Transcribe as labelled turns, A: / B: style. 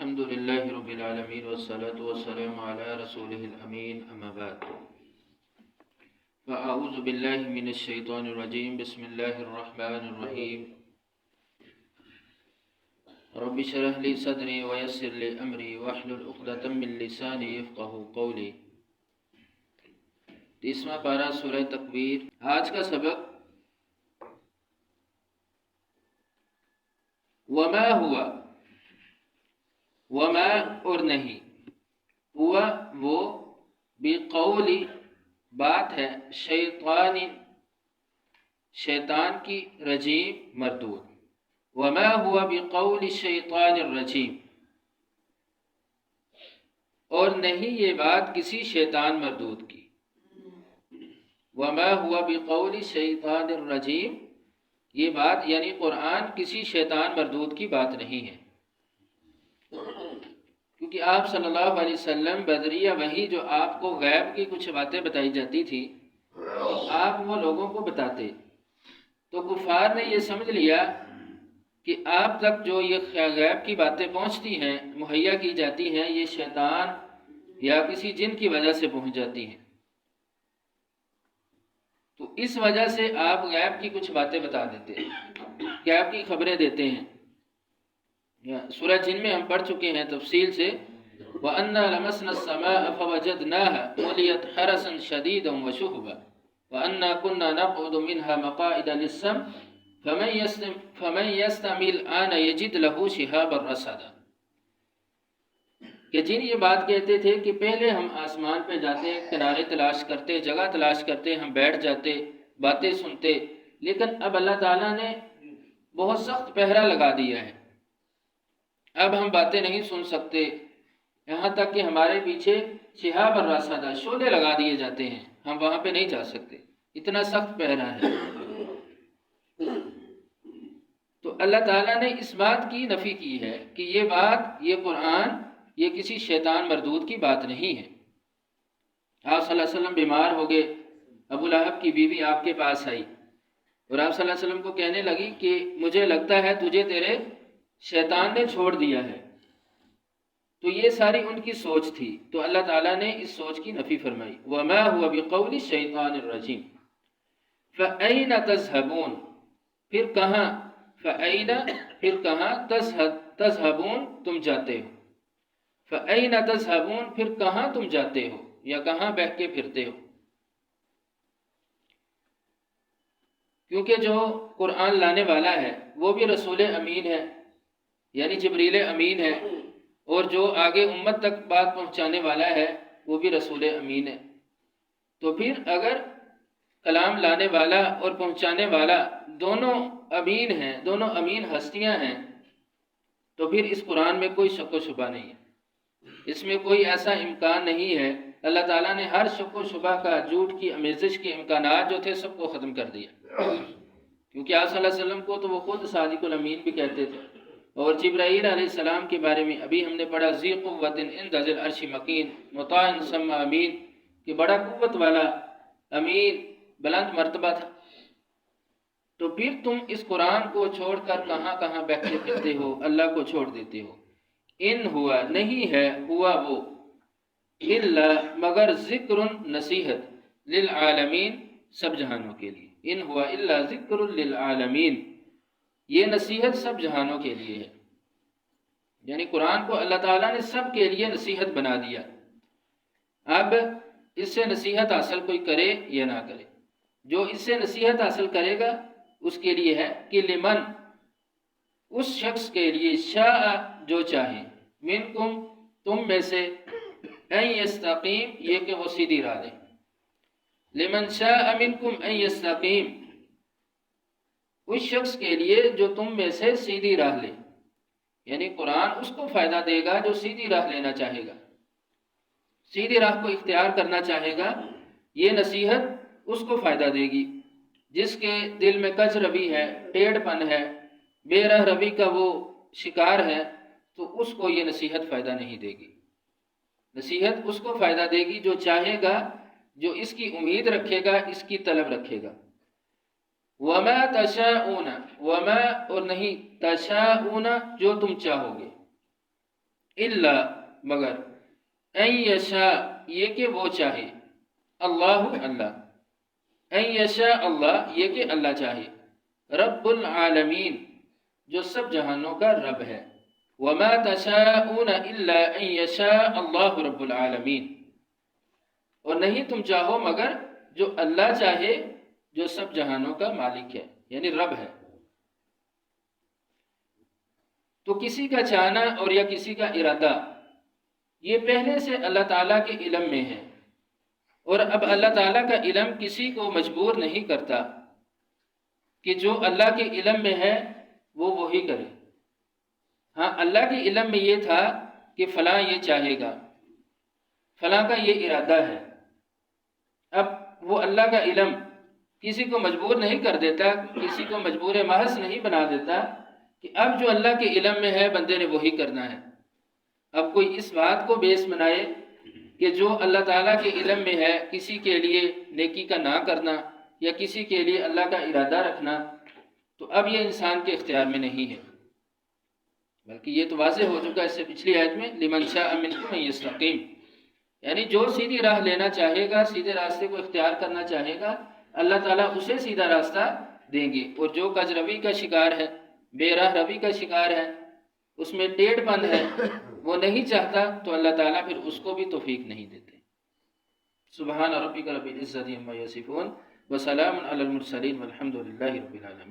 A: الحمد لله رب العالمين والصلاة والسلام على رسوله الأمين أما بعد فأعوذ بالله من الشيطان الرجيم بسم الله الرحمن الرحيم رب اشرح لي صدري ويسر لي أمري واحلل عقدة من لساني يفقهوا قولي 30واں پارہ سورہ تکویر۔ آج کا سبق وما ہوا، وما اور نہیں، ہوا وہ، بقول بات ہے، شیطان کی رجیم مردود، وما ہوا بقول الشیطان الرجیم، اور نہیں یہ بات کسی شیطان مردود کی۔ وما ہوا بقول الشیطان الرجیم، یہ بات یعنی قرآن کسی شیطان مردود کی بات نہیں ہے، کیونکہ آپ صلی اللہ علیہ وسلم بدریہ وحی جو آپ کو غیب کی کچھ باتیں بتائی جاتی تھی آپ وہ لوگوں کو بتاتے، تو کفار نے یہ سمجھ لیا کہ آپ تک جو یہ غیب کی باتیں پہنچتی ہیں، مہیا کی جاتی ہیں، یہ شیطان یا کسی جن کی وجہ سے پہنچ جاتی ہیں، تو اس وجہ سے آپ غیب کی کچھ باتیں بتا دیتے ہیں، غیب کی خبریں دیتے ہیں۔ سورہ جن میں ہم پڑھ چکے ہیں تفصیل سے، وَأَنَّا لَمَسْنَا السَّمَاءَ فَوَجَدْنَاهَا مُلِيَتْ حَرَسًا شَدِيدًا وَشُهُبًا وَأَنَّا كُنَّا نَقْعُدُ مِنْهَا مَقَاعِدَ لِلسَّمْعِ فَمَنْ يَسْتَمِعِ الْآنَ يَجِدْ لَهُ شِهَابًا رَصَدًا، کہ جن یہ بات کہتے تھے کہ پہلے ہم آسمان پہ جاتے، کنارے تلاش کرتے، جگہ تلاش کرتے، ہم بیٹھ جاتے، باتیں سنتے، لیکن اب اللہ تعالیٰ نے بہت سخت پہرا لگا دیا ہے، اب ہم باتیں نہیں سن سکتے، یہاں تک کہ ہمارے پیچھے شہاب الرصد شعلے لگا دیے جاتے ہیں، ہم وہاں پہ نہیں جا سکتے، اتنا سخت پہرا ہے۔ تو اللہ تعالیٰ نے اس بات کی نفی کی ہے کہ یہ بات، یہ قرآن، یہ کسی شیطان مردود کی بات نہیں ہے۔ آپ صلی اللہ علیہ وسلم بیمار ہو گئے، ابو لہب کی بیوی آپ کے پاس آئی اور آپ صلی اللہ علیہ وسلم کو کہنے لگی کہ مجھے لگتا ہے تجھے تیرے شیطان نے چھوڑ دیا ہے، تو یہ ساری ان کی سوچ تھی، تو اللہ تعالیٰ نے اس سوچ کی نفی فرمائی۔ وَمَا هُوَ بِقَوْلِ الشَّيْطَانِ الرَّجِيمِ فَأَيْنَ تَذْهَبُونَ، پھر کہاں، فَأَيْنَ پھر کہاں، تَذْهَبُونَ تم جاتے ہو، فَأَيْنَ تَذْهَبُونَ پھر کہاں تم جاتے ہو یا کہاں بہہ کے پھرتے ہو، کیونکہ جو قرآن لانے والا ہے وہ بھی رسول امین ہے، یعنی جبریل امین ہے، اور جو آگے امت تک بات پہنچانے والا ہے وہ بھی رسول امین ہے، تو پھر اگر کلام لانے والا اور پہنچانے والا دونوں امین ہیں، دونوں امین ہستیاں ہیں، تو پھر اس قرآن میں کوئی شک و شبہ نہیں ہے، اس میں کوئی ایسا امکان نہیں ہے۔ اللہ تعالیٰ نے ہر شک و شبہ کا، جھوٹ کی آمیزش کے امکانات جو تھے سب کو ختم کر دیا، کیونکہ آپ صلی اللہ علیہ وسلم کو تو وہ خود صادق الامین بھی کہتے تھے، اور جبرائیل علیہ السلام کے بارے میں ابھی ہم نے پڑھا ذی قوت عند ذی العرش مکین مطاع ثم امین، کہ بڑا قوت والا، امین، بلند مرتبہ تھا۔ تو پھر تم اس قرآن کو چھوڑ کر کہاں کہاں بہتے پھرتے ہو، اللہ کو چھوڑ دیتے ہو۔ ان ہوا نہیں ہے، ہوا وہ، الا مگر ذکر نصیحت، للعالمین سب جہانوں کے لیے، ان ہوا الا ذکر للعالمین، یہ نصیحت سب جہانوں کے لیے ہے، یعنی قرآن کو اللہ تعالیٰ نے سب کے لیے نصیحت بنا دیا۔ اب اس سے نصیحت حاصل کوئی کرے یا نہ کرے، جو اس سے نصیحت حاصل کرے گا اس کے لیے ہے کہ لمن، اس شخص کے لیے، شاء جو چاہے، منکم تم میں سے، ان یستقیم یہ کہ وہ سیدھی راہ دے، لمن شاء منکم ان یستقیم اس شخص کے لیے جو تم میں سے سیدھی راہ لے، یعنی قرآن اس کو فائدہ دے گا جو سیدھی راہ لینا چاہے گا، سیدھی راہ کو اختیار کرنا چاہے گا، یہ نصیحت اس کو فائدہ دے گی۔ جس کے دل میں کج روی ہے، ٹیڑھ پن ہے، بے رہ روی کا وہ شکار ہے، تو اس کو یہ نصیحت فائدہ نہیں دے گی۔ نصیحت اس کو فائدہ دے گی جو چاہے گا، جو اس کی امید رکھے گا، اس کی طلب رکھے گا۔ وما تشاءون، وما اور نہیں، تشاءون جو تم چاہو گے، الا مگر، ان یشاء یہ کہ وہ چاہے، اللہ اللہ، ان یشاء اللہ یہ کہ اللہ چاہے، رب العالمین جو سب جہانوں کا رب ہے، وما تشاءون الا ان یشاء اللہ رب العالمین، اور نہیں تم چاہو مگر جو اللہ چاہے جو سب جہانوں کا مالک ہے، یعنی رب ہے۔ تو کسی کا چاہنا اور یا کسی کا ارادہ یہ پہلے سے اللہ تعالیٰ کے علم میں ہے، اور اب اللہ تعالیٰ کا علم کسی کو مجبور نہیں کرتا کہ جو اللہ کے علم میں ہے وہ وہی کرے۔ ہاں، اللہ کے علم میں یہ تھا کہ فلاں یہ چاہے گا، فلاں کا یہ ارادہ ہے۔ اب وہ اللہ کا علم کسی کو مجبور نہیں کر دیتا، کسی کو مجبور محض نہیں بنا دیتا کہ اب جو اللہ کے علم میں ہے بندے نے وہی کرنا ہے۔ اب کوئی اس بات کو بیس بنائے کہ جو اللہ تعالیٰ کے علم میں ہے کسی کے لیے نیکی کا نہ کرنا یا کسی کے لیے اللہ کا ارادہ رکھنا، تو اب یہ انسان کے اختیار میں نہیں ہے، بلکہ یہ تو واضح ہو چکا اس سے پچھلی آیت میں، لمن شاء منکم ان یستقیم، یعنی جو سیدھی راہ لینا چاہے گا، سیدھے راستے کو اختیار کرنا چاہے گا، اللہ تعالیٰ اسے سیدھا راستہ دیں گے، اور جو کج روی کا شکار ہے، بے راہ روی کا شکار ہے، اس میں ٹیڑھ پن ہے، وہ نہیں چاہتا، تو اللہ تعالیٰ پھر اس کو بھی توفیق نہیں دیتے۔ سبحان ربک رب العزت عما یصفون وسلام علی المرسلین والحمد للہ رب العالمین۔